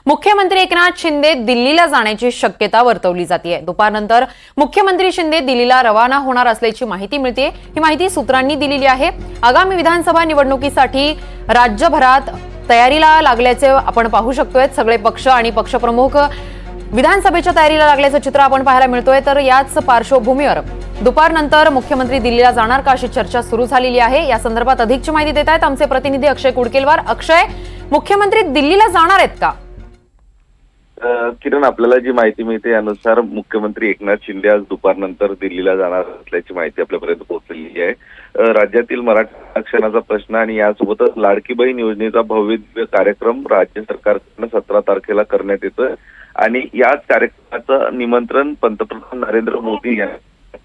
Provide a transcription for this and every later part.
मुख्यमंत्री एकनाथ शिंदे दिल्लीला जाण्याची शक्यता वर्तवली जाते। दुपारनंतर मुख्यमंत्री शिंदे दिल्लीला रवाना होणार असल्याची माहिती मिळते। ही माहिती सूत्रांनी दिलेली आहे। आगामी विधानसभा निवडणुकीसाठी राज्यभरात तयारीला लागल्याचे आपण पाहू शकतोय। सगळे पक्ष आणि पक्षप्रमुख विधानसभेच्या तयारीला लागल्याचं चित्र आपण पाहायला मिळतोय। तर याच पार्श्वभूमीवर दुपारनंतर मुख्यमंत्री दिल्लीला जाणार का अशी चर्चा सुरू झालेली आहे। या संदर्भात अधिकची माहिती देत आहेत आमचे प्रतिनिधी अक्षय कुडकेलवार। अक्षय, मुख्यमंत्री दिल्लीला जाणार आहेत का? किरण, आपल्याला जी माहिती मिळते यानुसार मुख्यमंत्री एकनाथ शिंदे आज दुपारनंतर दिल्लीला जाणार असल्याची माहिती आपल्यापर्यंत पोहोचलेली आहे। राज्यातील मराठा आरक्षणाचा प्रश्न आणि यासोबतच लाडकी बहीण योजनेचा भव्य कार्यक्रम राज्य सरकारकडून 17 तारखेला करण्यात येतोय आणि याच कार्यक्रमाचं निमंत्रण पंतप्रधान नरेंद्र मोदी यांना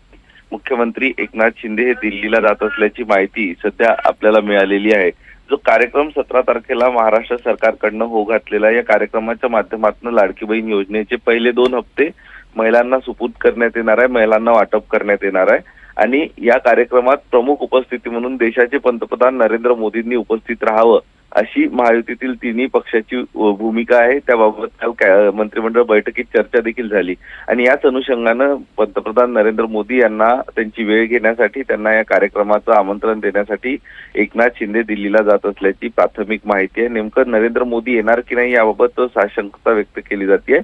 मुख्यमंत्री एकनाथ शिंदे हे दिल्लीला जात असल्याची माहिती सध्या आपल्याला मिळालेली आहे। जो कार्यक्रम 17 तारखेला महाराष्ट्र सरकारकडनं होऊ घातलेला, या कार्यक्रमाच्या माध्यमातून लाडकी बहीण योजनेचे पहिले 2 हप्ते महिलांना सुपूर्द करण्यात येणार आहे, महिलांना वाटप करण्यात येणार आहे आणि या कार्यक्रमात प्रमुख उपस्थिती म्हणून देशाचे पंतप्रधान नरेंद्र मोदींनी उपस्थित राहावं अशी महायुतीतील तिन्ही पक्षाची भूमिका आहे। त्याबाबत काल मंत्रिमंडळ बैठकीत चर्चा देखील झाली आणि याच अनुषंगानं पंतप्रधान नरेंद्र मोदी यांना त्यांची वेळ घेण्यासाठी, त्यांना या कार्यक्रमाचं आमंत्रण देण्यासाठी एकनाथ शिंदे दिल्लीला जात असल्याची प्राथमिक माहिती आहे। नेमकं नरेंद्र मोदी येणार की नाही याबाबत साशंकता व्यक्त केली जाते।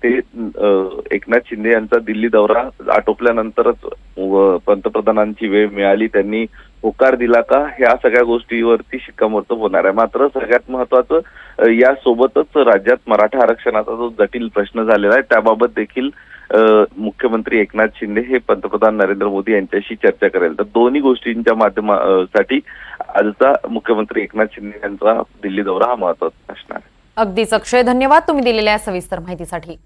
ते एकनाथ शिंदे यांचा दिल्ली दौरा आटोपल्यानंतरच पंतप्रधानांची वेळ मिळाली, त्यांनी होकार दिला का, ह्या सगळ्या गोष्टीवरती शिक्कामोर्तब होणार आहे। मात्र सगळ्यात महत्वाचं, यासोबतच राज्यात मराठा आरक्षणाचा जो जटिल प्रश्न झालेला आहे त्याबाबत देखील मुख्यमंत्री एकनाथ शिंदे हे पंतप्रधान नरेंद्र मोदी यांच्याशी चर्चा करेल। तर दोन्ही गोष्टींच्या माध्यमासाठी आजचा मुख्यमंत्री एकनाथ शिंदे यांचा दिल्ली दौरा हा महत्वाचा असणार आहे। अगदीच अक्षय, धन्यवाद तुम्ही दिलेल्या सविस्तर माहितीसाठी।